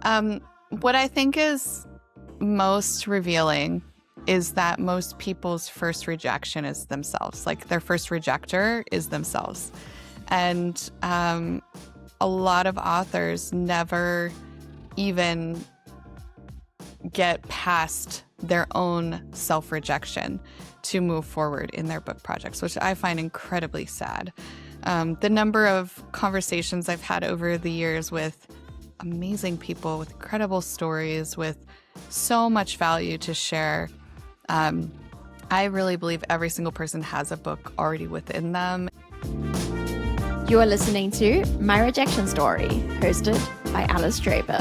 Um, what I think is most revealing is that most people's first rejection is themselves. Like their first rejector is themselves. And a lot of authors never even get past their own self-rejection to move forward in their book projects, which I find incredibly sad. The number of conversations I've had over the years with amazing people with incredible stories, with so much value to share. I really believe every single person has a book already within them. You are listening to My Rejection Story, hosted by Alice Draper.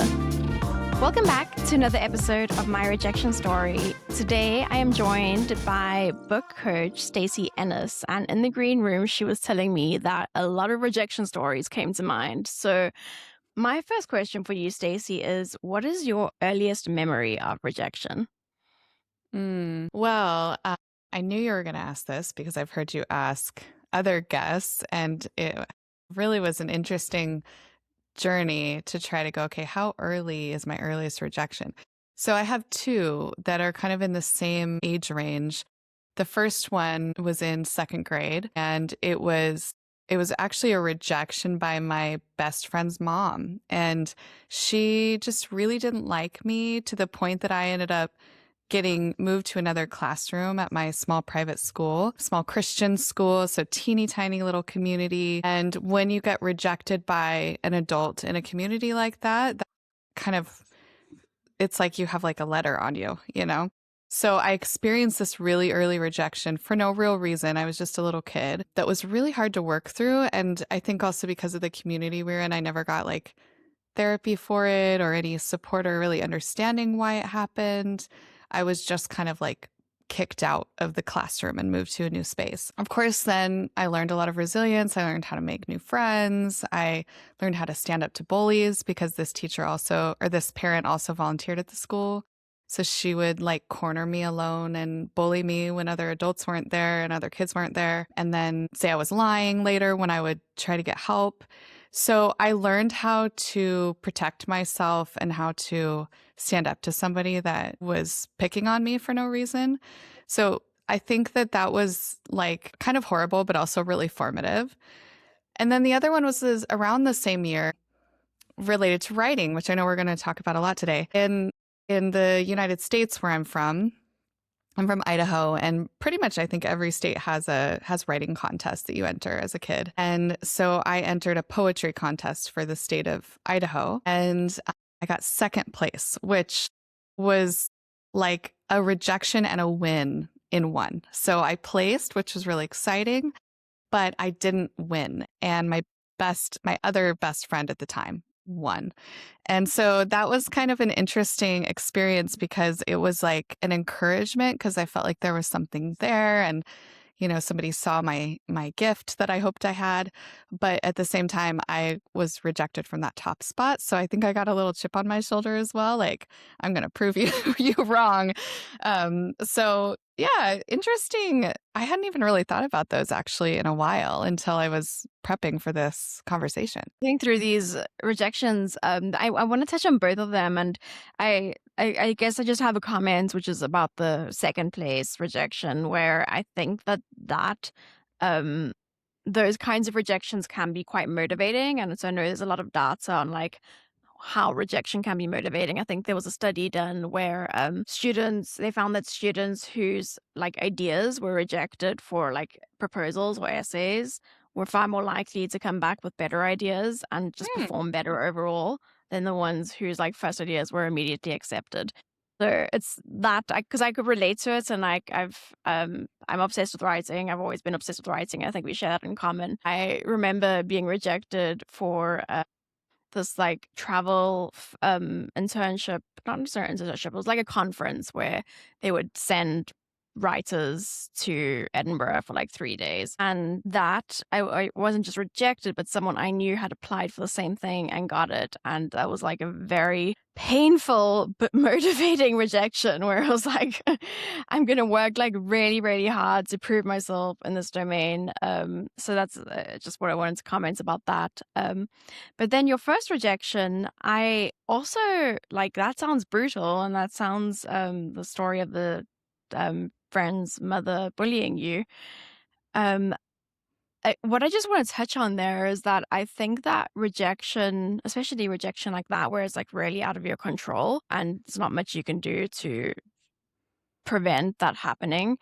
Welcome back to another episode of My Rejection Story. Today, I am joined by book coach Stacy Ennis, and in the green room, she was telling me that a lot of rejection stories came to mind. So my first question for you, Stacy, is what is your earliest memory of rejection? Well, I knew you were going to ask this because I've heard you ask other guests, and it really was an interesting journey to try to go, okay, how early is my earliest rejection? So I have two that are kind of in the same age range. The first one was in second grade, and it was actually a rejection by my best friend's mom. And she just really didn't like me to the point that I ended up getting moved to another classroom at my small private school, small Christian school, so teeny tiny little community. And when you get rejected by an adult in a community like that, that kind of, it's like you have like a letter on you, you know? So I experienced this really early rejection for no real reason. I was just a little kid that was really hard to work through. And I think also because of the community we're in, I never got like therapy for it or any support or really understanding why it happened. I was just kind of like kicked out of the classroom and moved to a new space. Of course, then I learned a lot of resilience. I learned how to make new friends. I learned how to stand up to bullies because this teacher also, or this parent also volunteered at the school. So she would like corner me alone and bully me when other adults weren't there and other kids weren't there. And then say I was lying later when I would try to get help. So I learned how to protect myself and how to stand up to somebody that was picking on me for no reason. So I think that that was like kind of horrible, but also really formative. And then the other one was around the same year related to writing, which I know we're going to talk about a lot today. In the United States where I'm from Idaho, and pretty much I think every state has writing contests that you enter as a kid. And so I entered a poetry contest for the state of Idaho, and I got second place, which was like a rejection and a win in one. So I placed, which was really exciting, but I didn't win. And my other best friend at the time won. And so that was kind of an interesting experience because it was like an encouragement because I felt like there was something there and, you know, somebody saw my gift that I hoped I had. But at the same time, I was rejected from that top spot. So I think I got a little chip on my shoulder as well. Like, I'm going to prove you wrong. So yeah, interesting. I hadn't even really thought about those actually in a while until I was prepping for this conversation. Going through these rejections, I want to touch on both of them, and I guess I just have a comment, which is about the second place rejection, where I think that those kinds of rejections can be quite motivating, and so I know there's a lot of data on like how rejection can be motivating. I think there was a study done where they found that students whose like ideas were rejected for like proposals or essays were far more likely to come back with better ideas and just perform better overall than the ones whose like first ideas were immediately accepted. So it's that because I could relate to it, and like I'm obsessed with writing. I've always been obsessed with writing. I think we share that in common. I remember being rejected for this like travel internship, not necessarily internship, it was like a conference where they would send writers to Edinburgh for like 3 days. And that I wasn't just rejected, but someone I knew had applied for the same thing and got it. And that was like a very painful but motivating rejection where I was like, I'm going to work like really, really hard to prove myself in this domain. So that's just what I wanted to comment about that. But then your first rejection, I also like that sounds brutal, and that sounds the story of the friend's mother bullying you. Um, what I just want to touch on there is that I think that rejection, especially rejection like that, where it's like really out of your control and there's not much you can do to prevent that happening,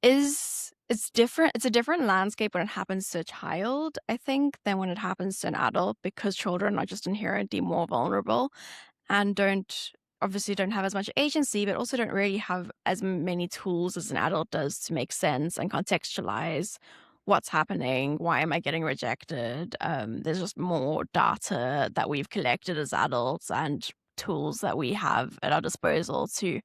it's different. It's a different landscape when it happens to a child, I think, than when it happens to an adult, because children are just inherently more vulnerable and don't have as much agency, but also don't really have as many tools as an adult does to make sense and contextualize what's happening. Why am I getting rejected? There's just more data that we've collected as adults and tools that we have at our disposal to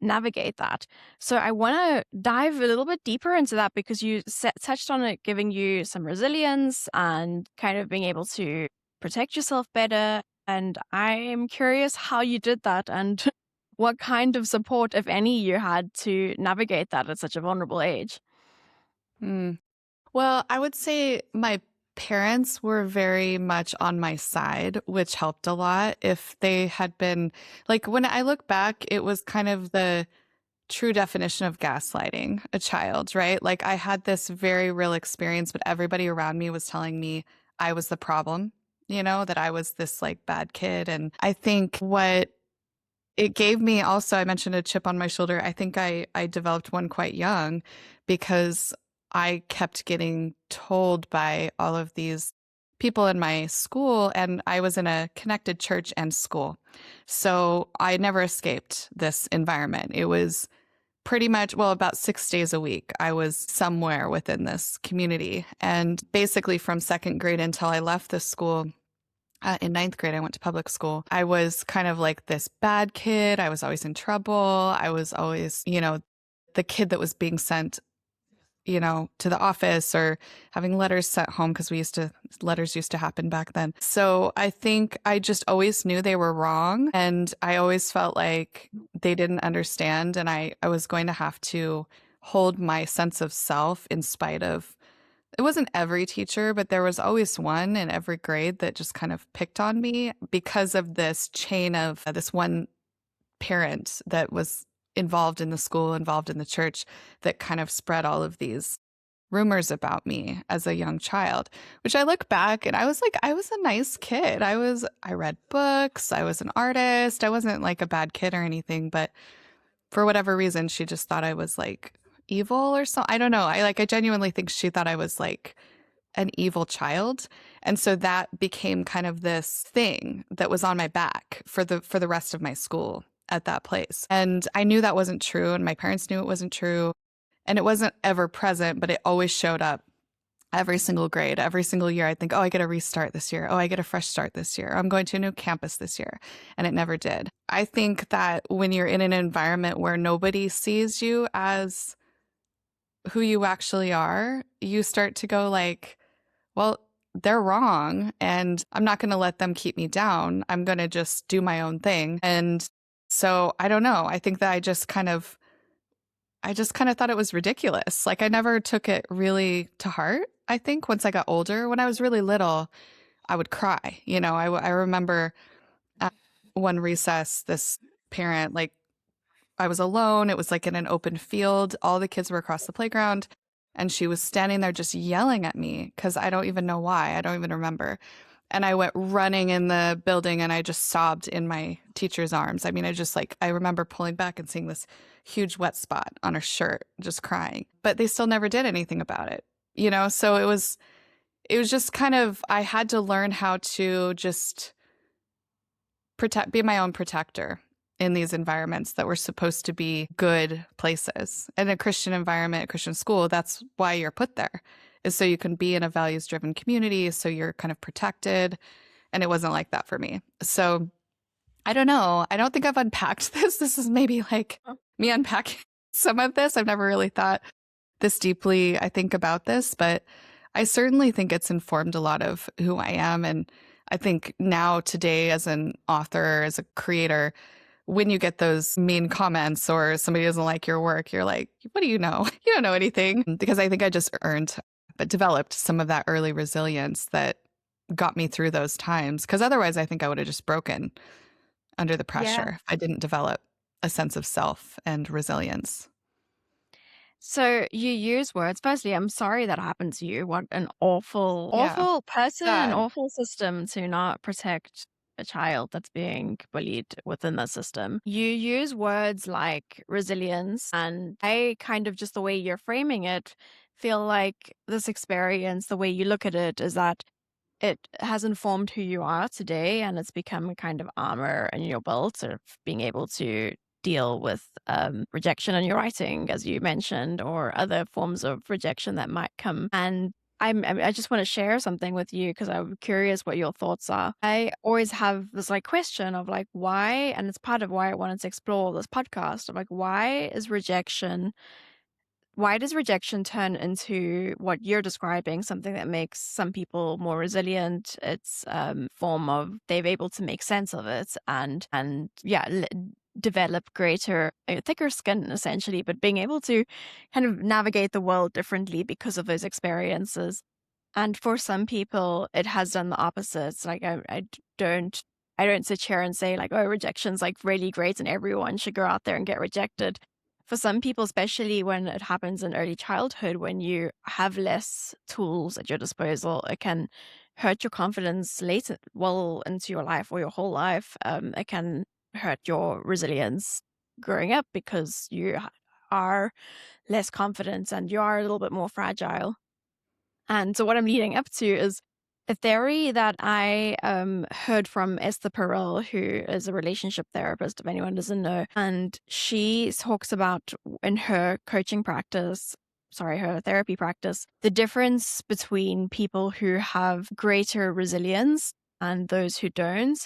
navigate that. So I want to dive a little bit deeper into that because you touched on it giving you some resilience and kind of being able to protect yourself better. And I'm curious how you did that and what kind of support, if any, you had to navigate that at such a vulnerable age. Mm. Well, I would say my parents were very much on my side, which helped a lot. If they had been like, when I look back, it was kind of the true definition of gaslighting a child, right? Like, I had this very real experience, but everybody around me was telling me I was the problem, that I was this like bad kid. And I think what it gave me also, I mentioned a chip on my shoulder. I think I developed one quite young because I kept getting told by all of these people in my school, and I was in a connected church and school. So I never escaped this environment. It was pretty much, well, about 6 days a week, I was somewhere within this community. And basically from second grade until I left the school, in ninth grade, I went to public school. I was kind of like this bad kid. I was always in trouble. I was always, the kid that was being sent, to the office or having letters sent home because letters used to happen back then. So I think I just always knew they were wrong. And I always felt like they didn't understand. And I was going to have to hold my sense of self in spite of it wasn't every teacher, but there was always one in every grade that just kind of picked on me because of this chain of this one parent that was involved in the school, involved in the church, that kind of spread all of these rumors about me as a young child, which I look back and I was like, I was a nice kid. I read books. I was an artist. I wasn't like a bad kid or anything, but for whatever reason, she just thought I was like evil or something. I don't know. I genuinely think she thought I was like an evil child. And so that became kind of this thing that was on my back for the rest of my school at that place. And I knew that wasn't true, and my parents knew it wasn't true. And it wasn't ever present, but it always showed up every single grade, every single year. I'd think, oh, I get a restart this year. Oh, I get a fresh start this year. I'm going to a new campus this year. And it never did. I think that when you're in an environment where nobody sees you as who you actually are, you start to go like, well, they're wrong and I'm not going to let them keep me down. I'm going to just do my own thing. And so I don't know. I think that I just kind of thought it was ridiculous. Like, I never took it really to heart. I think once I got older, when I was really little, I would cry. I remember at one recess, this parent, like, I was alone. It was like in an open field. All the kids were across the playground. And she was standing there just yelling at me because I don't even know why. I don't even remember. And I went running in the building and I just sobbed in my teacher's arms. I mean, I remember pulling back and seeing this huge wet spot on her shirt, just crying. But they still never did anything about it, So it was just kind of, I had to learn how to just be my own protector in these environments that were supposed to be good places. In a Christian environment, a Christian school, that's why you're put there, is so you can be in a values-driven community, so you're kind of protected. And it wasn't like that for me. So I don't know. I don't think I've unpacked this. This is maybe like me unpacking some of this. I've never really thought this deeply, I think, about this, but I certainly think it's informed a lot of who I am. And I think now, today, as an author, as a creator, when you get those mean comments or somebody doesn't like your work, you're like, what do you know? You don't know anything. Because I think I just earned, but developed some of that early resilience that got me through those times. Because otherwise, I think I would have just broken under the Yeah. pressure if I didn't develop a sense of self and resilience. So you use words. Firstly, I'm sorry that happened to you. What an awful, Yeah. awful person, Sad. awful system to not protect a child that's being bullied within the system. You use words like resilience, and I kind of, just the way you're framing it, feel like this experience, the way you look at it, is that it has informed who you are today, and it's become a kind of armor in your belt of being able to deal with rejection in your writing, as you mentioned, or other forms of rejection that might come. And I just want to share something with you because I'm curious what your thoughts are. I always have this like question of like why, and it's part of why I wanted to explore this podcast of like why does rejection turn into what you're describing, something that makes some people more resilient? It's form of they've able to make sense of it and yeah, develop greater, thicker skin essentially, but being able to kind of navigate the world differently because of those experiences. And for some people, it has done the opposite. Like don't. I don't sit here and say like, oh, rejection's like really great and everyone should go out there and get rejected. For some people, especially when it happens in early childhood, when you have less tools at your disposal, it can hurt your confidence later, well into your life or your whole life. It can hurt your resilience growing up because you are less confident and you are a little bit more fragile. And so what I'm leading up to is a theory that I heard from Esther Perel, who is a relationship therapist, if anyone doesn't know. And she talks about in her coaching practice, sorry, her therapy practice, the difference between people who have greater resilience and those who don't.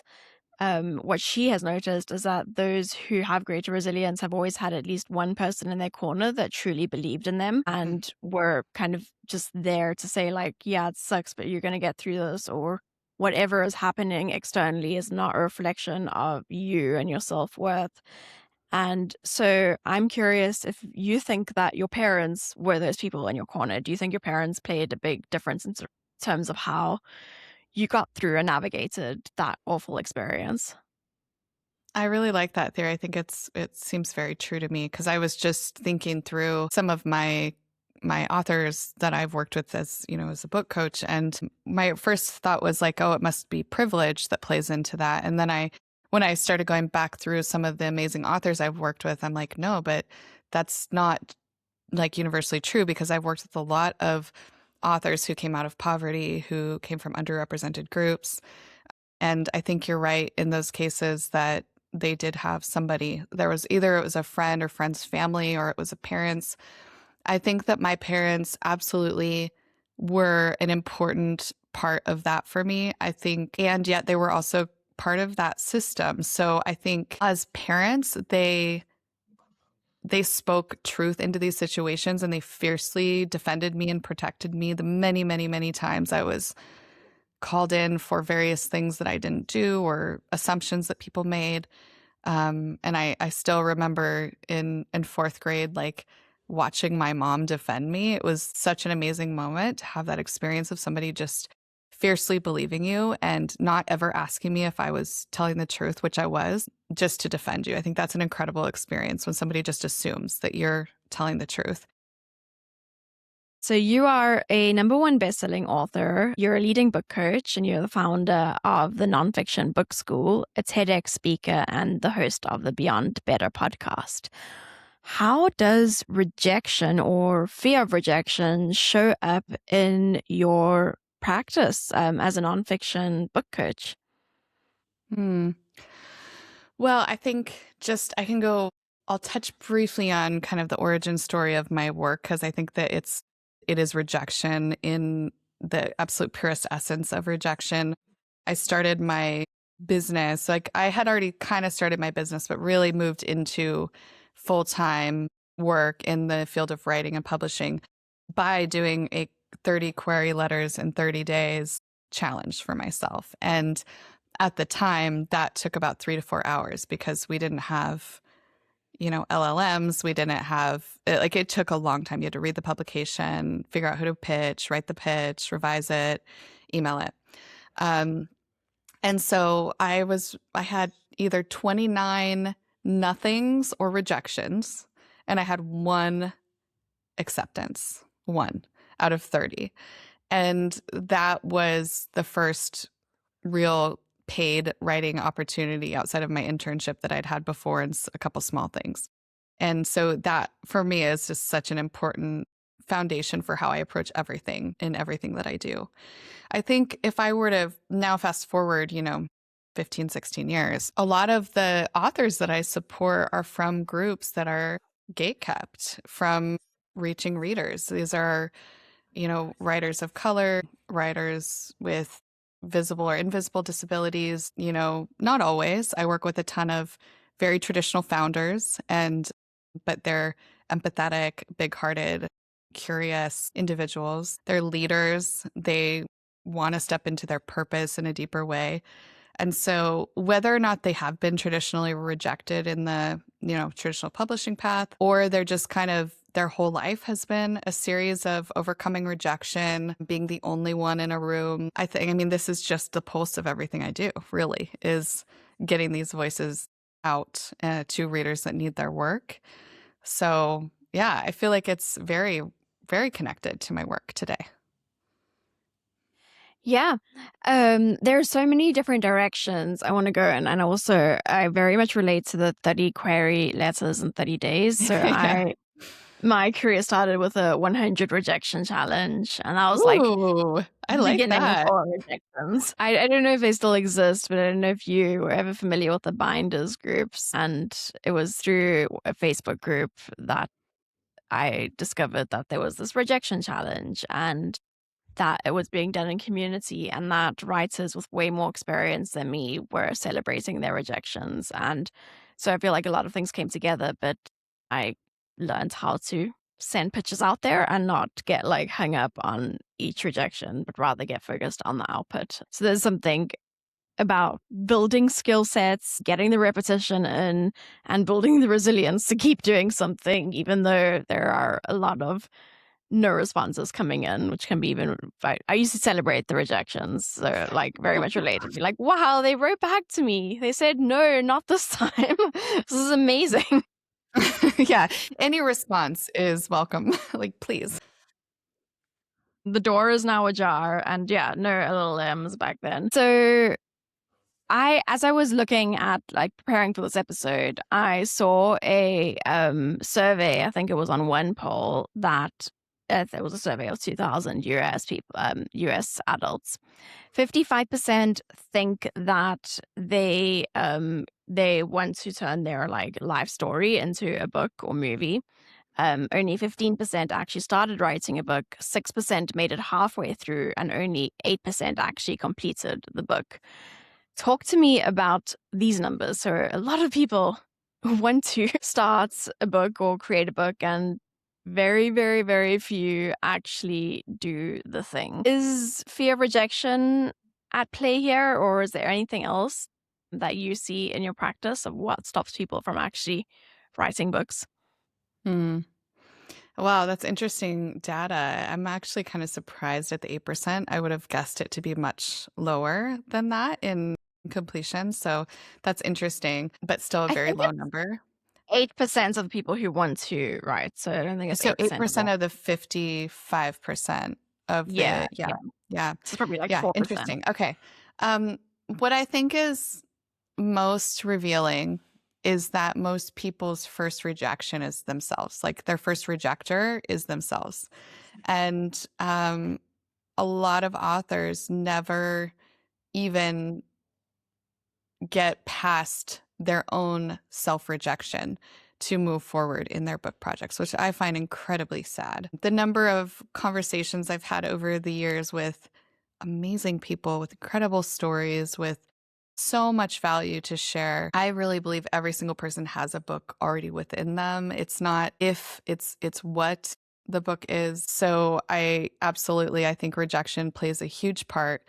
What she has noticed is that those who have greater resilience have always had at least one person in their corner that truly believed in them Mm. and were kind of just there to say, like, yeah, it sucks, but you're going to get through this, or whatever is happening externally is not a reflection of you and your self worth. And so I'm curious if you think that your parents were those people in your corner. Do you think your parents played a big difference in terms of how you got through and navigated that awful experience? I really like that theory. I think it seems very true to me because I was just thinking through some of my authors that I've worked with as, as a book coach, and my first thought was like, oh, it must be privilege that plays into that. And then when I started going back through some of the amazing authors I've worked with, I'm like, no, but that's not like universally true because I've worked with a lot of authors who came out of poverty, who came from underrepresented groups. And I think you're right in those cases that they did have somebody. There was either it was a friend or friend's family or it was a parent's. I think that my parents absolutely were an important part of that for me. I think, and yet they were also part of that system. So I think as parents, they spoke truth into these situations and they fiercely defended me and protected me the many, many, many times I was called in for various things that I didn't do or assumptions that people made. And I still remember in fourth grade, like watching my mom defend me. It was such an amazing moment to have that experience of somebody just fiercely believing you and not ever asking me if I was telling the truth, which I was, just to defend you. I think that's an incredible experience when somebody just assumes that you're telling the truth. So you are a number one bestselling author. You're a leading book coach, and you're the founder of the Nonfiction Book School, a TEDx speaker, and the host of the Beyond Better podcast. How does rejection or fear of rejection show up in your practice as a nonfiction book coach? Hmm. Well, I think just I can go, I'll touch briefly on kind of the origin story of my work because I think that it is rejection in the absolute purest essence of rejection. I started my business, like I had already kind of started my business, but really moved into full time. work in the field of writing and publishing by doing a 30 query letters in 30 days challenge for myself. And at the time, that took about 3 to 4 hours because we didn't have, LLMs. We didn't have, like, it took a long time. You had to read the publication, figure out who to pitch, write the pitch, revise it, email it. Um, and so I had either 29 nothings or rejections, and I had one acceptance, one out of 30. And that was the first real paid writing opportunity outside of my internship that I'd had before and a couple small things. And so that for me is just such an important foundation for how I approach everything in everything that I do. I think if I were to now fast forward, 15, 16 years, a lot of the authors that I support are from groups that are gatekept from reaching readers. These are, writers of color, writers with visible or invisible disabilities, not always. I work with a ton of very traditional founders but they're empathetic, big-hearted, curious individuals. They're leaders. They want to step into their purpose in a deeper way. And so whether or not they have been traditionally rejected in the, traditional publishing path, or they're just kind of their whole life has been a series of overcoming rejection, being the only one in a room. I mean, this is just the pulse of everything I do, really, is getting these voices out to readers that need their work. So, yeah, I feel like it's very, very connected to my work today. Yeah. There are so many different directions I want to go in. And also, I very much relate to the 30 query letters in 30 days. So Yeah. my career started with a 100 rejection challenge. And that was like Ooh, I like beginning of that. all rejections. I don't know if they still exist, but I don't know if you were ever familiar with the binders groups. And it was through a Facebook group that I discovered that there was this rejection challenge and that it was being done in community, and that writers with way more experience than me were celebrating their rejections. And so I feel like a lot of things came together, but I learned how to send pitches out there and not get like hung up on each rejection, but rather get focused on the output. So there's something about building skill sets, getting the repetition in, and building the resilience to keep doing something, even though there are a lot of no responses coming in, which can be even. I used to celebrate the rejections, so like very much related. Be like, wow, they wrote back to me. They said no, not this time. This is amazing. Yeah, any response is welcome. Like, please. The door is now ajar, and yeah, no LLMs back then. So as I was looking at like preparing for this episode, I saw a survey. I think it was on one poll that there was a survey of 2,000 US people, US adults. 55% think that they want to turn their like life story into a book or movie. Only 15% actually started writing a book, 6% made it halfway through, and only 8% actually completed the book. Talk to me about these numbers. So, a lot of people want to start a book or create a book, and very, very, very few actually do the thing. Is fear of rejection at play here, or is there anything else that you see in your practice of what stops people from actually writing books? Hmm. Wow, that's interesting data. I'm actually kind of surprised at the 8%. I would have guessed it to be much lower than that in completion. So that's interesting, but still a I very think low it's number. 8% of the people who want to write. So, I don't think it's So 8% of 8% all. of the 55% of Yeah, the, yeah. yeah, yeah, So, it's probably like yeah, 4%. interesting. Okay. Um, what I think is most revealing is that most people's first rejection is themselves. Like their first rejector is themselves. And a lot of authors never even get past their own self rejection to move forward in their book projects, which I find incredibly sad. The number of conversations I've had over the years with amazing people with incredible stories, with so much value to share. I really believe every single person has a book already within them. It's not if, it's what the book is. So I think rejection plays a huge part.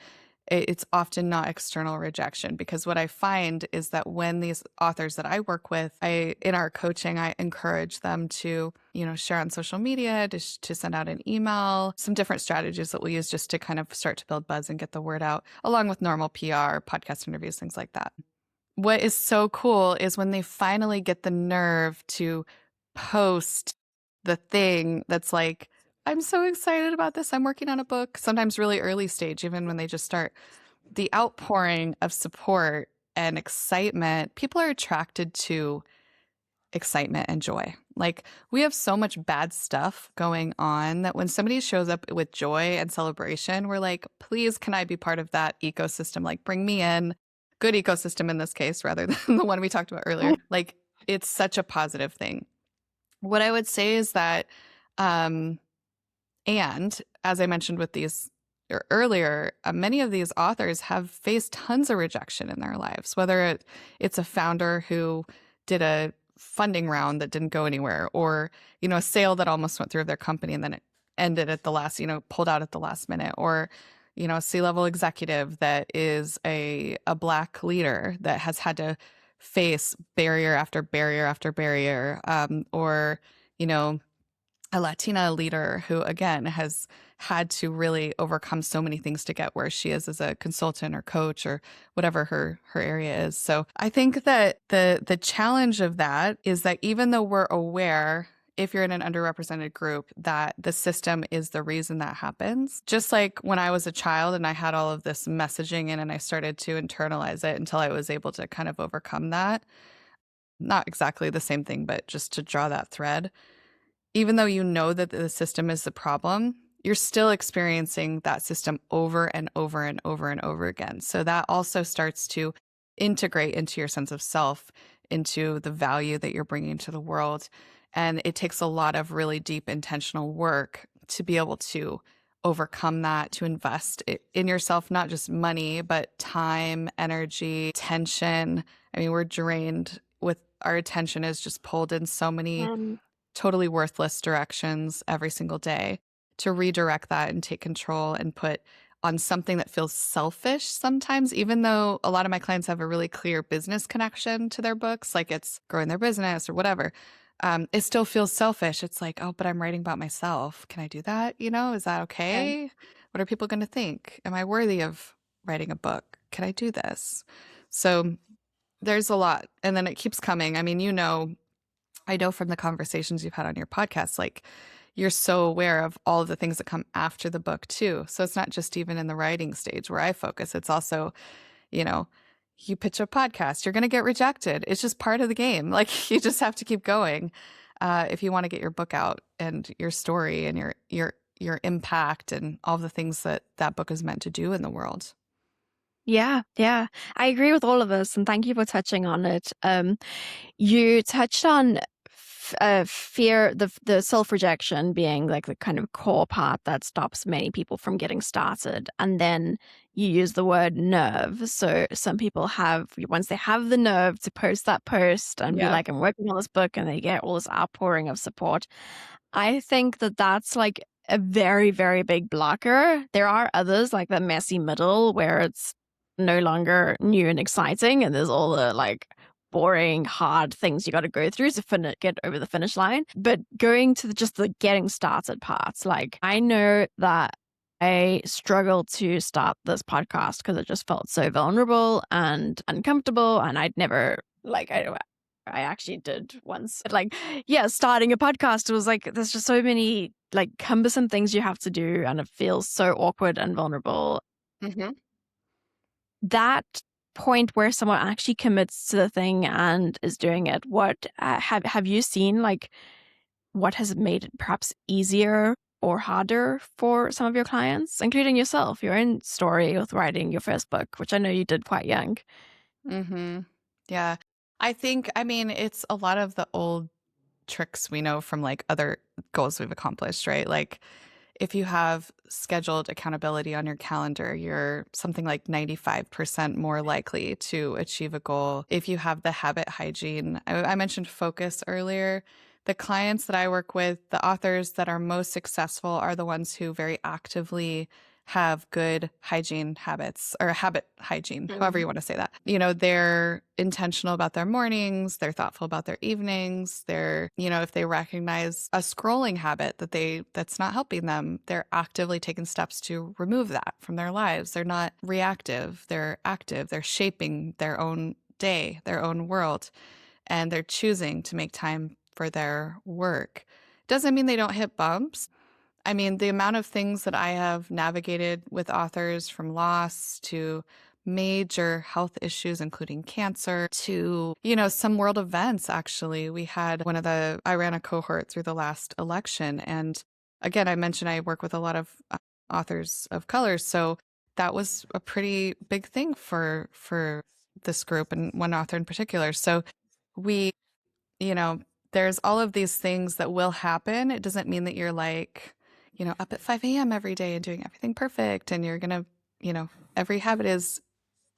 It's often not external rejection, because what I find is that when these authors that I work with, in our coaching, I encourage them to, share on social media, to send out an email, some different strategies that we'll use just to kind of start to build buzz and get the word out, along with normal PR, podcast interviews, things like that. What is so cool is when they finally get the nerve to post the thing that's like, I'm so excited about this. I'm working on a book, sometimes really early stage, even when they just start, the outpouring of support and excitement. People are attracted to excitement and joy. Like, we have so much bad stuff going on that when somebody shows up with joy and celebration, we're like, please, can I be part of that ecosystem? Like, bring me in. Good ecosystem in this case, rather than the one we talked about earlier. Like, it's such a positive thing. What I would say is that, and as I mentioned with these earlier, many of these authors have faced tons of rejection in their lives, whether it's a founder who did a funding round that didn't go anywhere, or, a sale that almost went through their company and then it ended at the last, pulled out at the last minute, or, a C-level executive that is a Black leader that has had to face barrier after barrier after barrier, or, you know, a Latina leader who, again, has had to really overcome so many things to get where she is as a consultant or coach or whatever her area is. So I think that the challenge of that is that even though we're aware, if you're in an underrepresented group, that the system is the reason that happens. Just like when I was a child and I had all of this messaging in and I started to internalize it until I was able to kind of overcome that. Not exactly the same thing, but just to draw that thread, even though you know that the system is the problem, you're still experiencing that system over and over and over and over again. So that also starts to integrate into your sense of self, into the value that you're bringing to the world. And it takes a lot of really deep intentional work to be able to overcome that, to invest in yourself, not just money, but time, energy, attention. I mean, we're drained with our attention is just pulled in so many Um, totally worthless directions every single day. To redirect that and take control and put on something that feels selfish sometimes, even though a lot of my clients have a really clear business connection to their books, like it's growing their business or whatever. It still feels selfish. It's like, oh, but I'm writing about myself. Can I do that? Is that yeah. okay? What are people going to think? Am I worthy of writing a book? Can I do this? So there's a lot. And then it keeps coming. I mean, I know from the conversations you've had on your podcast, like, you're so aware of all of the things that come after the book too. So it's not just even in the writing stage where I focus. It's also, you know, you pitch a podcast, you're going to get rejected. It's just part of the game. Like, you just have to keep going if you want to get your book out and your story and your impact and all the things that that book is meant to do in the world. Yeah, yeah. I agree with all of this, and thank you for touching on it. You touched on fear, the self-rejection being like the kind of core part that stops many people from getting started. And then you use the word nerve. So some people have, once they have the nerve to post that post and be Yeah. like, I'm working on this book, and they get all this outpouring of support, I think that that's like a very, very big blocker. There are others, like the messy middle, where it's no longer new and exciting, and there's all the like boring, hard things you got to go through to get over the finish line. But going to just the getting started parts, like I know that I struggled to start this podcast because it just felt so vulnerable and uncomfortable, and I'd never like I actually did once. Like, yeah, starting a podcast was like, there's just so many like cumbersome things you have to do, and it feels so awkward and vulnerable. Hmm. That point where someone actually commits to the thing and is doing it, what have you seen, like, what has made it perhaps easier or harder for some of your clients, including yourself, your own story with writing your first book, which I know you did quite young? Hmm. Yeah. I mean, it's a lot of the old tricks we know from like other goals we've accomplished, right? Like, if you have scheduled accountability on your calendar, you're something like 95% more likely to achieve a goal. If you have the habit hygiene, I mentioned focus earlier. The clients that I work with, the authors that are most successful are the ones who very actively have good hygiene habits or habit hygiene, however Mm. you want to say that. They're intentional about their mornings, they're thoughtful about their evenings, if they recognize a scrolling habit that's not helping them, they're actively taking steps to remove that from their lives. They're not reactive, they're active, they're shaping their own day, their own world, and they're choosing to make time for their work. Doesn't mean they don't hit bumps. I mean, the amount of things that I have navigated with authors, from loss to major health issues, including cancer, to, some world events, actually. I ran a cohort through the last election. And again, I mentioned I work with a lot of authors of color. So that was a pretty big thing for this group and one author in particular. So we, you know, there's all of these things that will happen. It doesn't mean that you're like, up at 5 a.m. every day and doing everything perfect. And you're going to, every habit is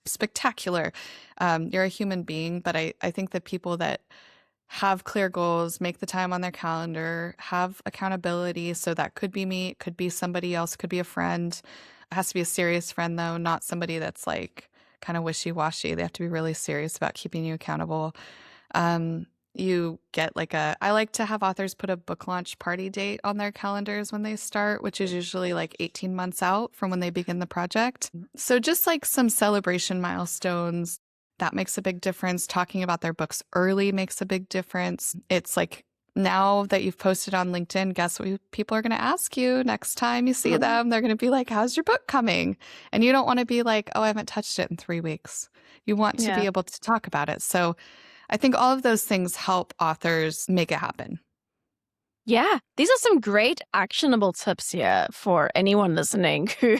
spectacular. You're a human being. But I think that people that have clear goals, make the time on their calendar, have accountability. So that could be me, it could be somebody else, could be a friend. It has to be a serious friend, though, not somebody that's like kind of wishy-washy. They have to be really serious about keeping you accountable. Um, you get I like to have authors put a book launch party date on their calendars when they start, which is usually like 18 months out from when they begin the project. So just like some celebration milestones, that makes a big difference. Talking about their books early makes a big difference. It's like, now that you've posted on LinkedIn, guess what people are going to ask you next time you see them? They're going to be like, how's your book coming? And you don't want to be like, oh, I haven't touched it in 3 weeks. You want to be Yeah. able to talk about it. So I think all of those things help authors make it happen. Yeah, these are some great actionable tips here for anyone listening who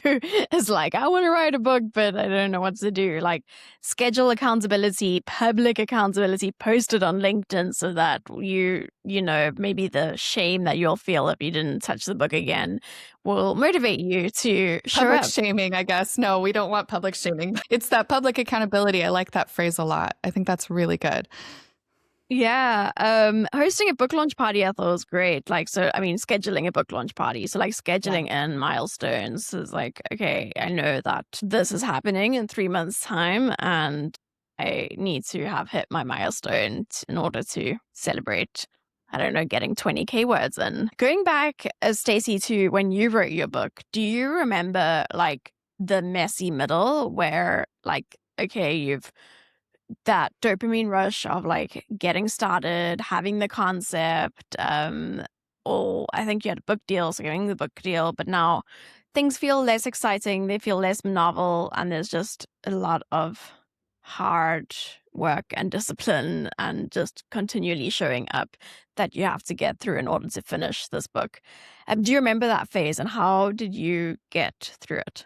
is like, I want to write a book, but I don't know what to do. Like, schedule accountability, public accountability, post it on LinkedIn so that maybe the shame that you'll feel if you didn't touch the book again will motivate you to show Public up. shaming, I guess. No, we don't want public shaming. It's that public accountability. I like that phrase a lot. I think that's really good. Yeah, hosting a book launch party I thought was great. Like, so I mean, scheduling a book launch party. So like Yeah. scheduling in milestones is like, okay, I know that this is happening in 3 months' time, and I need to have hit my milestone in order to celebrate. I don't know, getting 20K words in. Going back, Stacy, to when you wrote your book, do you remember like the messy middle where like, okay, you've that dopamine rush of like getting started, having the concept, or I think you had a book deal, so getting the book deal, but now things feel less exciting, they feel less novel, and there's just a lot of hard work and discipline and just continually showing up that you have to get through in order to finish this book. Do you remember that phase, and how did you get through it?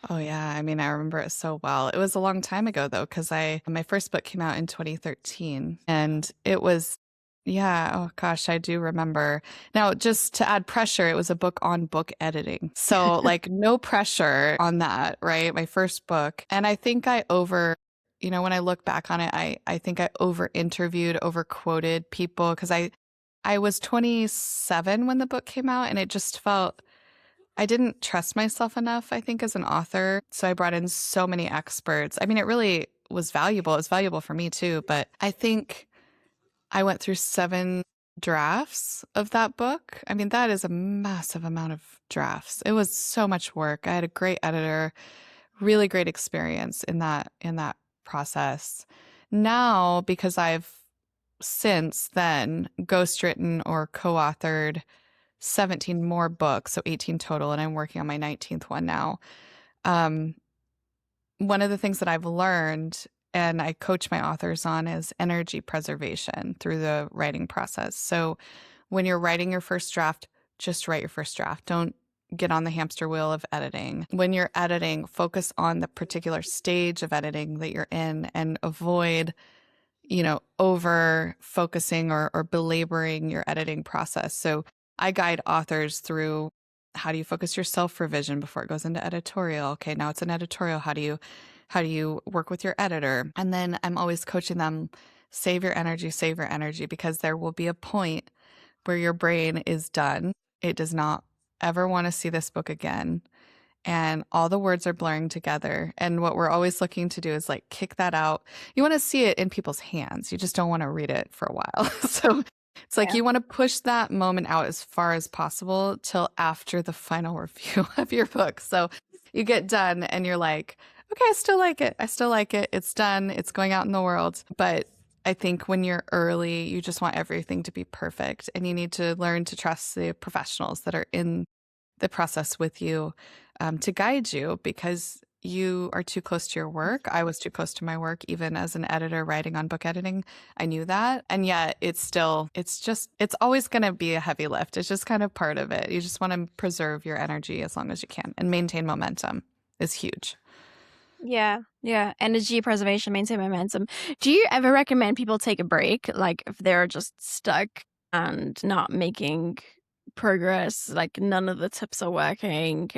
Oh yeah, I mean, I remember it so well. It was a long time ago though, because I my first book came out in 2013, and it was, yeah, oh gosh, I do remember. Now, just to add pressure, it was a book on book editing. So like no pressure on that, right? My first book. And I think when I look back on it, I think I over interviewed, over quoted people, because I was 27 when the book came out, and it just felt, I didn't trust myself enough, I think, as an author. So I brought in so many experts. I mean, it really was valuable. It was valuable for me too. But I think I went through 7 drafts of that book. I mean, that is a massive amount of drafts. It was so much work. I had a great editor, really great experience in that process. Now, because I've since then ghostwritten or co-authored 17 more books, so 18 total, and I'm working on my 19th one now. Um, One of the things that I've learned and I coach my authors on is energy preservation through the writing process. So when you're writing your first draft, just write your first draft. Don't get on the hamster wheel of editing. When you're editing, focus on the particular stage of editing that you're in and avoid over focusing or belaboring your editing process. So I guide authors through how do you focus your self-revision before it goes into editorial? Okay, now it's an editorial. How do you work with your editor? And then I'm always coaching them, save your energy, because there will be a point where your brain is done. It does not ever want to see this book again. And all the words are blurring together. And what we're always looking to do is like kick that out. You want to see it in people's hands. You just don't want to read it for a while. So it's like Yeah. you want to push that moment out as far as possible till after the final review of your book. So you get done and you're like, okay, I still like it. I still like it. It's done. It's going out in the world. But I think when you're early, you just want everything to be perfect, and you need to learn to trust the professionals that are in the process with you, to guide you, because you are too close to your work. I was too close to my work, even as an editor writing on book editing. I knew that. And yet it's always going to be a heavy lift. It's just kind of part of it. You just want to preserve your energy as long as you can, and maintain momentum is huge. Yeah, yeah. Energy preservation, maintain momentum. Do you ever recommend people take a break, like if they're just stuck and not making progress, like none of the tips are working?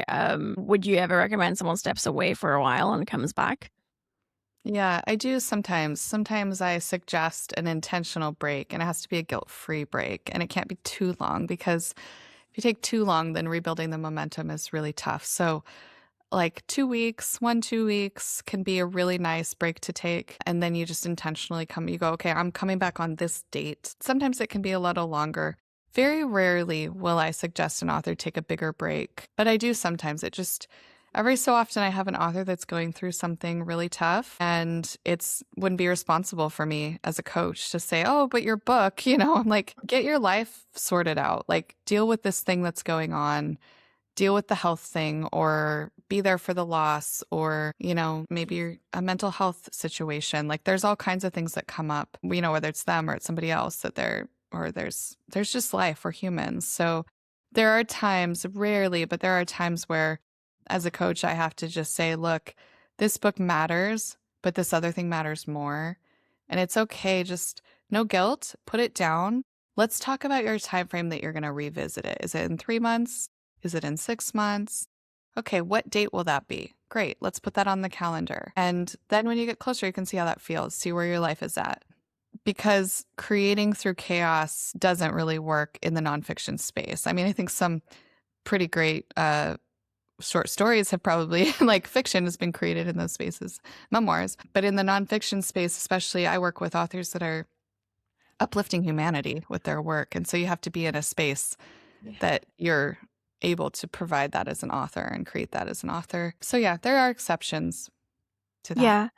Would you ever recommend someone steps away for a while and comes back? Yeah, I do sometimes. Sometimes I suggest an intentional break, and it has to be a guilt-free break, and it can't be too long, because if you take too long, then rebuilding the momentum is really tough. So like 2 weeks, 2 weeks can be a really nice break to take. And then you just intentionally you go, okay, I'm coming back on this date. Sometimes it can be a little longer. Very rarely will I suggest an author take a bigger break, but I do sometimes. Every so often I have an author that's going through something really tough, and it's wouldn't be responsible for me as a coach to say, oh, but your book, I'm like, get your life sorted out. Like, deal with this thing that's going on, deal with the health thing, or be there for the loss, or maybe you're a mental health situation. Like, there's all kinds of things that come up, whether it's them or it's somebody else, there's just life. We're humans. So there are times, rarely, but there are times where as a coach I have to just say, look, this book matters, but this other thing matters more, and it's okay. Just no guilt, put it down. Let's talk about your time frame that you're going to revisit it. Is it in 3 months? Is it in 6 months? Okay, what date will that be? Great, let's put that on the calendar. And then when you get closer, you can see how that feels, see where your life is at. Because creating through chaos doesn't really work in the nonfiction space. I mean, I think some pretty great short stories have probably, like fiction has been created in those spaces, memoirs. But in the nonfiction space, especially, I work with authors that are uplifting humanity with their work. And so you have to be in a space that you're able to provide that as an author and create that as an author. So yeah, there are exceptions to that. Yeah.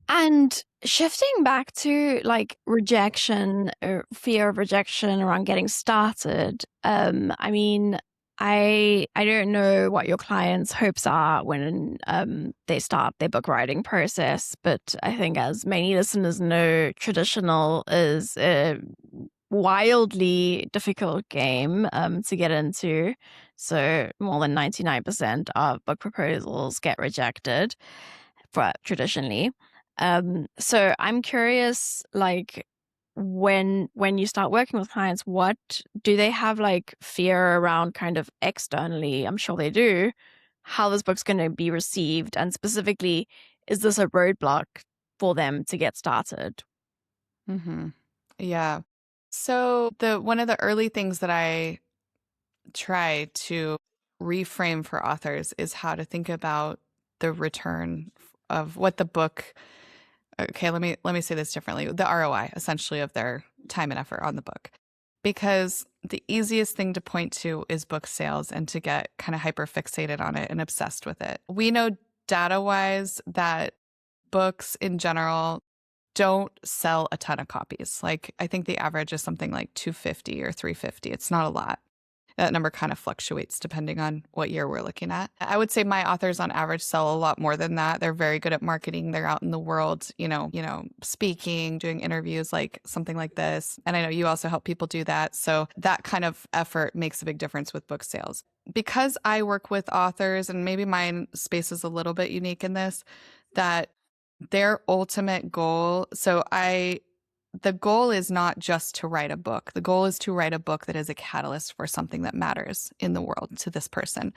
And shifting back to like rejection or fear of rejection around getting started, I mean, I don't know what your clients' hopes are when they start their book writing process, but I think as many listeners know, traditional is a wildly difficult game to get into. So more than 99% of book proposals get rejected for traditionally. So I'm curious, like when you start working with clients, what do they have like fear around kind of externally? I'm sure they do, how this book's going to be received, and specifically, is this a roadblock for them to get started? Hmm. Yeah. So the one of the early things that I try to reframe for authors is how to think about the return of what the book. Okay, let me say this differently. The ROI, essentially, of their time and effort on the book. Because the easiest thing to point to is book sales, and to get kind of hyper fixated on it and obsessed with it. We know data wise that books in general don't sell a ton of copies. Like, I think the average is something like 250 or 350. It's not a lot. That number kind of fluctuates depending on what year we're looking at. I would say my authors on average sell a lot more than that. They're very good at marketing. They're out in the world, speaking, doing interviews, like something like this. And I know you also help people do that. So that kind of effort makes a big difference with book sales. Because I work with authors, and maybe my space is a little bit unique in this, that their ultimate goal, the goal is not just to write a book. The goal is to write a book that is a catalyst for something that matters in the world to this person.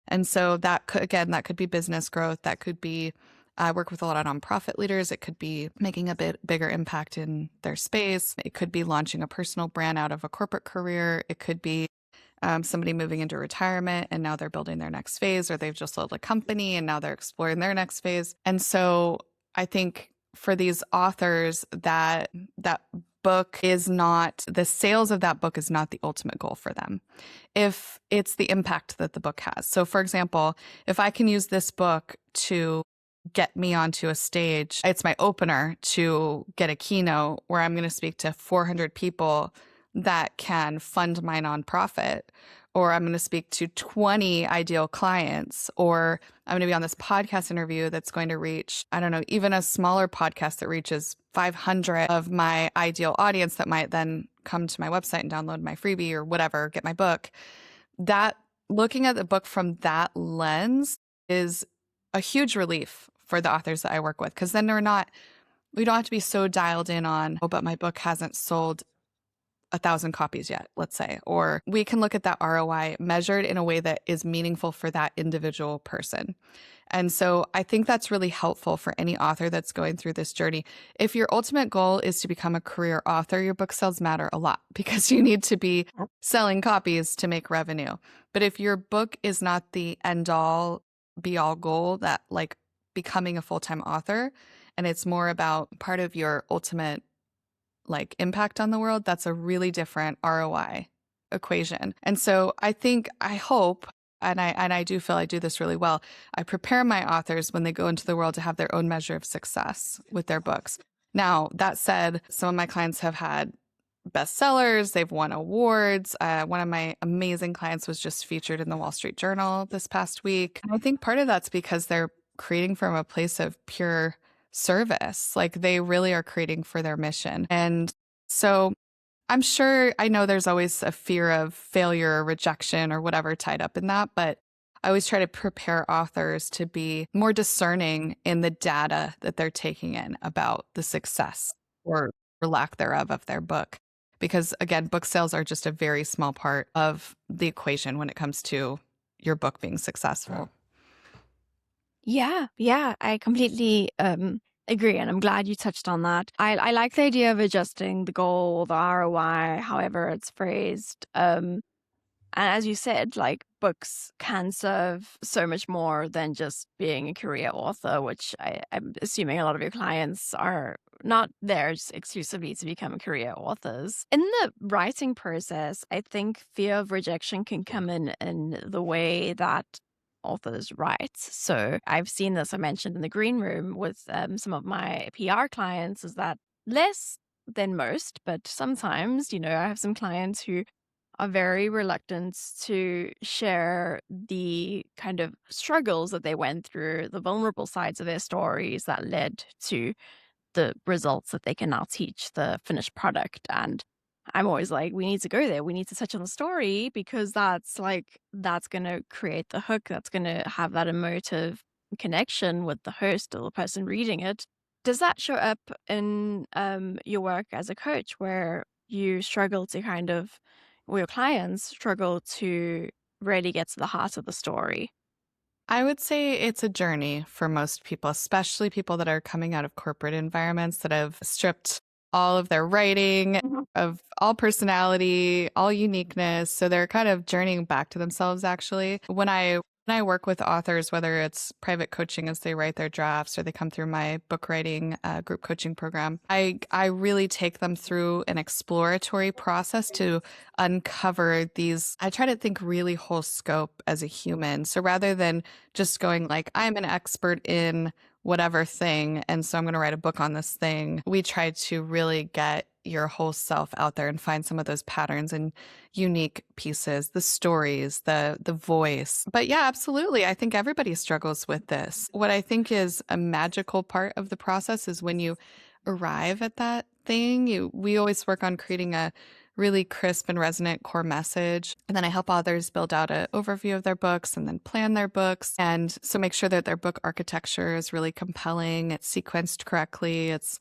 And so that could, again, that could be business growth. That could be, I work with a lot of nonprofit leaders. It could be making a bit bigger impact in their space. It could be launching a personal brand out of a corporate career. It could be somebody moving into retirement and now they're building their next phase, or they've just sold a company and now they're exploring their next phase. And so I think for these authors, that book is not, the sales of that book is not the ultimate goal for them. If it's the impact that the book has. So for example, if I can use this book to get me onto a stage, it's my opener to get a keynote where I'm going to speak to 400 people that can fund my nonprofit, or I'm going to speak to 20 ideal clients, or I'm going to be on this podcast interview that's going to reach, I don't know, even a smaller podcast that reaches 500 of my ideal audience that might then come to my website and download my freebie or whatever, get my book. That looking at the book from that lens is a huge relief for the authors that I work with, because then we don't have to be so dialed in on, oh, but my book hasn't sold 1,000 copies yet, let's say, or we can look at that ROI measured in a way that is meaningful for that individual person. And so I think that's really helpful for any author that's going through this journey. If your ultimate goal is to become a career author, your book sales matter a lot because you need to be selling copies to make revenue. But if your book is not the end all be all goal, that like becoming a full-time author, and it's more about part of your ultimate like impact on the world, that's a really different ROI equation. And so I hope, and I do feel I do this really well, I prepare my authors when they go into the world to have their own measure of success with their books. Now, that said, some of my clients have had bestsellers, they've won awards. One of my amazing clients was just featured in the Wall Street Journal this past week. And I think part of that's because they're creating from a place of pure service. Like they really are creating for their mission. And so I'm sure, I know there's always a fear of failure or rejection or whatever tied up in that, but I always try to prepare authors to be more discerning in the data that they're taking in about the success or lack thereof of their book. Because again, book sales are just a very small part of the equation when it comes to your book being successful. Yeah, I completely agree, and I'm glad you touched on that. I like the idea of adjusting the goal, the ROI, however it's phrased. And as you said, like books can serve so much more than just being a career author, which I'm assuming a lot of your clients are not theirs exclusively to become career authors. In the writing process, I think fear of rejection can come in the way that authors write. So I've seen this, I mentioned in the green room with some of my PR clients, is that less than most, but sometimes, I have some clients who are very reluctant to share the kind of struggles that they went through, the vulnerable sides of their stories that led to the results that they can now teach the finished product. And I'm always like, we need to go there. We need to touch on the story because that's going to create the hook. That's going to have that emotive connection with the host or the person reading it. Does that show up in your work as a coach where you struggle to or your clients struggle to really get to the heart of the story? I would say it's a journey for most people, especially people that are coming out of corporate environments that have stripped all of their writing, of all personality, all uniqueness. So they're kind of journeying back to themselves, actually. When I work with authors, whether it's private coaching as they write their drafts or they come through my book writing group coaching program, I really take them through an exploratory process to uncover these. I try to think really whole scope as a human. So rather than just going like, I'm an expert in whatever thing, and so I'm going to write a book on this thing, we try to really get your whole self out there and find some of those patterns and unique pieces, the stories, the voice. But yeah, absolutely. I think everybody struggles with this. What I think is a magical part of the process is when you arrive at that thing, we always work on creating a really crisp and resonant core message. And then I help authors build out an overview of their books and then plan their books. And so make sure that their book architecture is really compelling. It's sequenced correctly. It's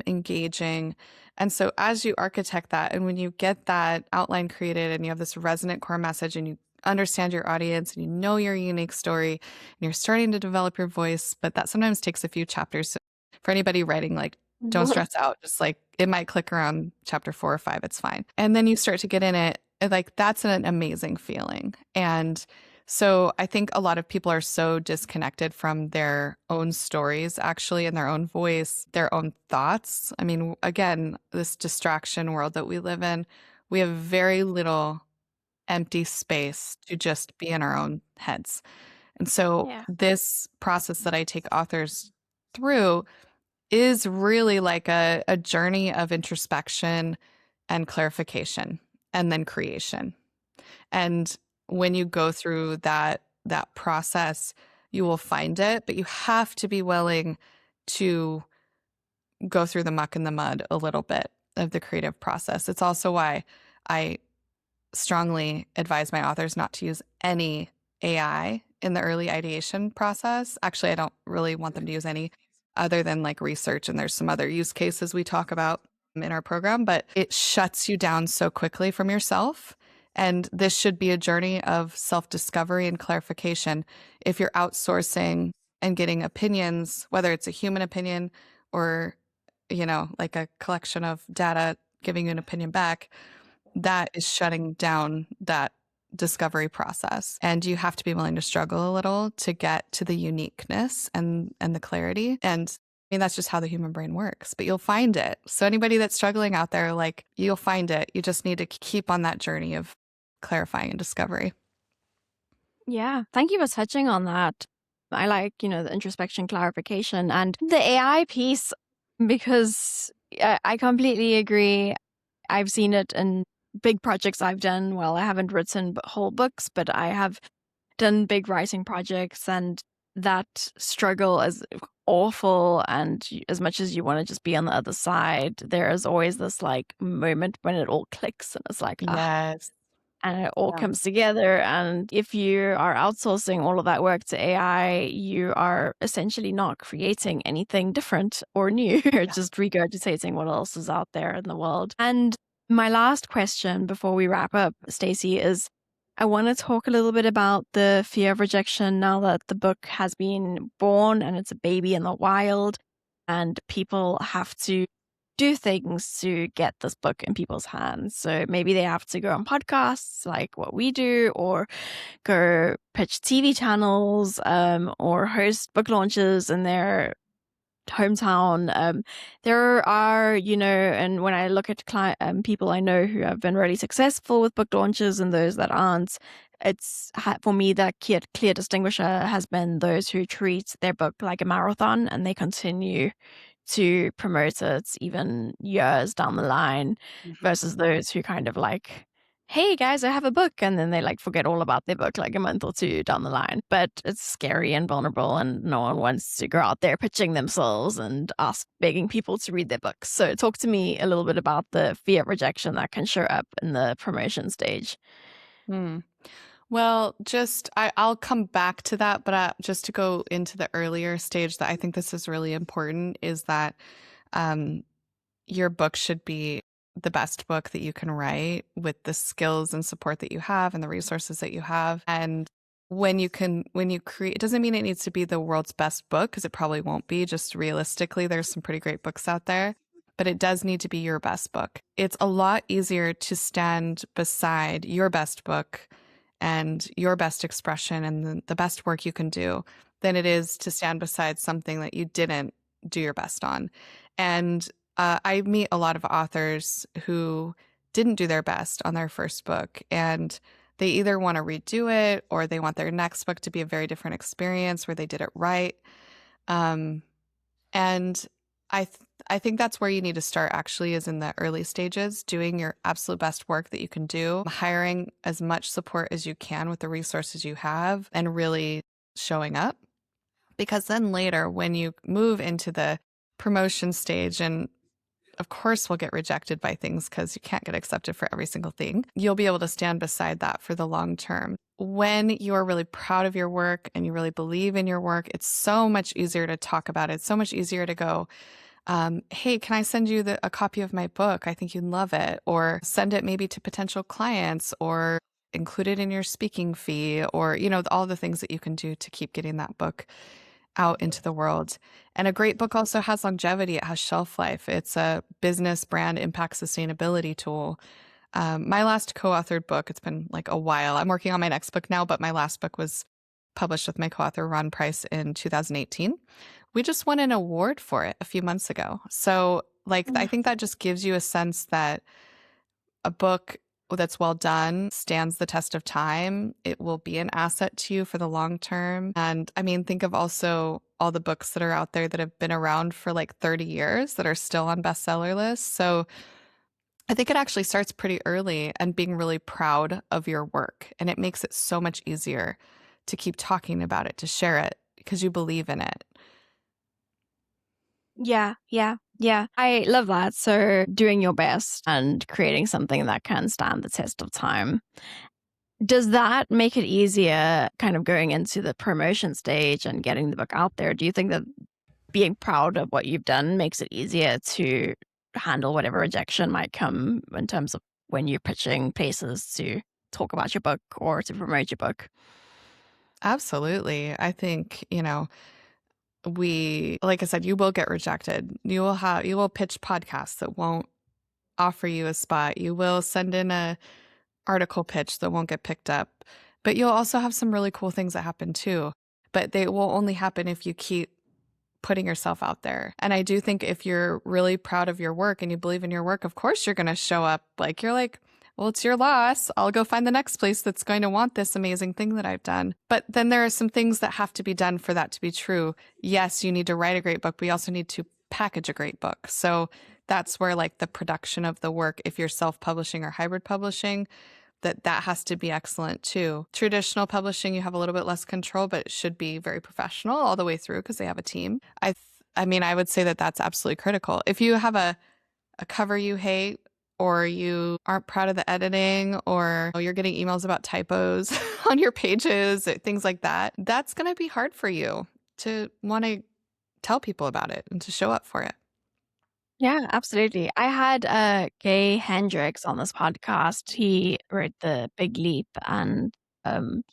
engaging. And so as you architect that, and when you get that outline created and you have this resonant core message and you understand your audience and you know your unique story and you're starting to develop your voice, but that sometimes takes a few chapters. So for anybody writing, like, don't stress out. Just like it might click around chapter 4 or 5. It's fine. And then you start to get in it. Like that's an amazing feeling. And so I think a lot of people are so disconnected from their own stories, actually, and their own voice, their own thoughts. I mean, again, this distraction world that we live in, we have very little empty space to just be in our own heads. And so Yeah. this process that I take authors through is really like a journey of introspection and clarification and then creation. And when you go through that process, you will find it, but you have to be willing to go through the muck and the mud a little bit of the creative process. It's also why I strongly advise my authors not to use any AI in the early ideation process. Actually, I don't really want them to use any other than like research. And there's some other use cases we talk about in our program, but it shuts you down so quickly from yourself. And this should be a journey of self discovery and clarification. If you're outsourcing and getting opinions, whether it's a human opinion or, like a collection of data giving you an opinion back, that is shutting down that discovery process. And you have to be willing to struggle a little to get to the uniqueness and the clarity. And I mean, that's just how the human brain works, but you'll find it. So anybody that's struggling out there, like you'll find it. You just need to keep on that journey of clarifying and discovery. Yeah. Thank you for touching on that. I like, the introspection, clarification, and the AI piece because I completely agree. I've seen it in big projects I've done. Well, I haven't written whole books, but I have done big writing projects, and that struggle is awful. And as much as you want to just be on the other side, there is always this like moment when it all clicks and it's like, ah, Yes. and it all Yeah. comes together. And if you are outsourcing all of that work to AI, you are essentially not creating anything different or new. You're Yeah. just regurgitating what else is out there in the world. And my last question before we wrap up, Stacy, is I want to talk a little bit about the fear of rejection now that the book has been born and it's a baby in the wild, and people have to do things to get this book in people's hands. So maybe they have to go on podcasts like what we do, or go pitch TV channels, or host book launches in their hometown. There are, and when I look at people I know who have been really successful with book launches and those that aren't, for me that clear distinguisher has been those who treat their book like a marathon and they continue to promote it even years down the line, versus those who kind of like, hey guys, I have a book, and then they like forget all about their book like a month or two down the line. But it's scary and vulnerable, and no one wants to go out there pitching themselves and begging people to read their books. So talk to me a little bit about the fear of rejection that can show up in the promotion stage. Hmm. Well, I'll come back to that, but just to go into the earlier stage, that I think this is really important is that um, your book should be the best book that you can write with the skills and support that you have and the resources that you have. And when you create, it doesn't mean it needs to be the world's best book because it probably won't be. Just realistically, there's some pretty great books out there, but it does need to be your best book. It's a lot easier to stand beside your best book and your best expression and the best work you can do than it is to stand beside something that you didn't do your best on. And I meet a lot of authors who didn't do their best on their first book, and they either want to redo it or they want their next book to be a very different experience where they did it right. Um, and I think that's where you need to start actually is in the early stages, doing your absolute best work that you can do, hiring as much support as you can with the resources you have, and really showing up. Because then later, when you move into the promotion stage, and of course we'll get rejected by things because you can't get accepted for every single thing, you'll be able to stand beside that for the long term. When you're really proud of your work and you really believe in your work, it's so much easier to talk about it. It's so much easier to go, Hey, can I send you a copy of my book? I think you'd love it. Or send it maybe to potential clients, or include it in your speaking fee, or, all the things that you can do to keep getting that book out into the world. And a great book also has longevity. It has shelf life. It's a business brand impact sustainability tool. My last co-authored book, it's been like a while. I'm working on my next book now, but my last book was published with my co-author Ron Price in 2018. We just won an award for it a few months ago. So, I think that just gives you a sense that a book that's well done stands the test of time. It will be an asset to you for the long term. And I mean, think of also all the books that are out there that have been around for like 30 years that are still on bestseller lists. So I think it actually starts pretty early and being really proud of your work. And it makes it so much easier to keep talking about it, to share it because you believe in it. Yeah, yeah, yeah. I love that. So doing your best and creating something that can stand the test of time. Does that make it easier kind of going into the promotion stage and getting the book out there? Do you think that being proud of what you've done makes it easier to handle whatever rejection might come in terms of when you're pitching places to talk about your book or to promote your book? Absolutely. I think, like I said, you will get rejected. You will pitch podcasts that won't offer you a spot. You will send in a article pitch that won't get picked up. But you'll also have some really cool things that happen too. But they will only happen if you keep putting yourself out there. And I do think if you're really proud of your work and you believe in your work, of course you're going to show up like you're like, well, it's your loss. I'll go find the next place that's going to want this amazing thing that I've done. But then there are some things that have to be done for that to be true. Yes, you need to write a great book, but you also need to package a great book. So that's where like the production of the work, if you're self-publishing or hybrid publishing, that has to be excellent too. Traditional publishing, you have a little bit less control, but it should be very professional all the way through because they have a team. I mean, I would say that that's absolutely critical. If you have a cover you hate, or you aren't proud of the editing, or you're getting emails about typos on your pages, things like that, that's going to be hard for you to want to tell people about it and to show up for it. Yeah, absolutely. I had Gay Hendricks on this podcast. He wrote The Big Leap and um,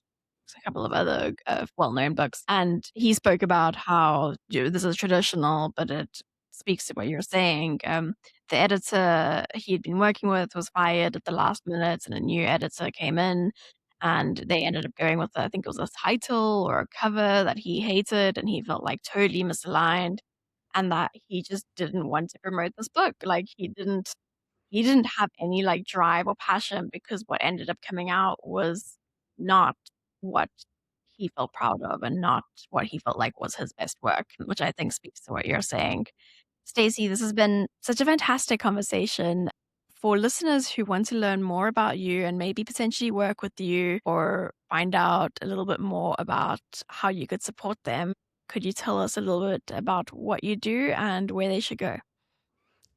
a couple of other well-known books, and he spoke about how this is traditional, but it speaks to what you're saying. The editor he'd been working with was fired at the last minute, and a new editor came in, and they ended up going with I think it was a title or a cover that he hated, and he felt like totally misaligned, and that he just didn't want to promote this book. Like he didn't have any, like, drive or passion because what ended up coming out was not what he felt proud of and not what he felt like was his best work, which I think speaks to what you're saying. Stacey, this has been such a fantastic conversation. For listeners who want to learn more about you and maybe potentially work with you or find out a little bit more about how you could support them, could you tell us a little bit about what you do and where they should go?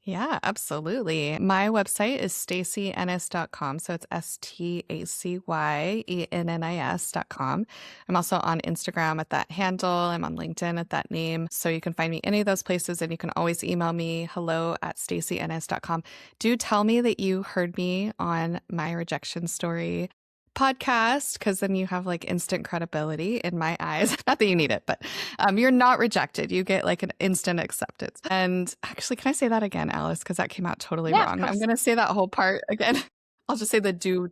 Yeah, absolutely. My website is stacyennis.com. So it's stacyennis.com. I'm also on Instagram at that handle. I'm on LinkedIn at that name. So you can find me any of those places, and you can always email me hello@stacyennis.com. Do tell me that you heard me on my rejection story podcast, because then you have like instant credibility in my eyes. Not that you need it, but you're not rejected. You get like an instant acceptance. And actually, can I say that again, Alice? Because that came out totally Yeah, of wrong. I'm course. going to say that whole part again. I'll just say the do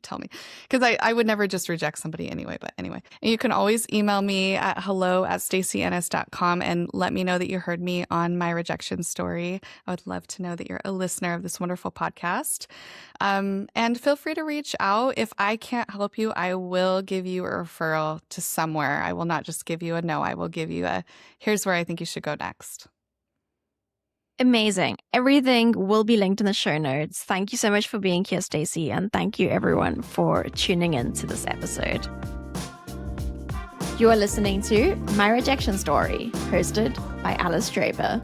tell me, because I would never just reject somebody anyway. But anyway, and you can always email me at hello@stacyennis.com and let me know that you heard me on my rejection story. I would love to know that you're a listener of this wonderful podcast. And feel free to reach out. If I can't help you, I will give you a referral to somewhere. I will not just give you a no. I will give you a here's where I think you should go next. Amazing. Everything will be linked in the show notes. Thank you so much for being here, Stacey, and thank you everyone for tuning in to this episode. You are listening to My Rejection Story, hosted by Alice Draper.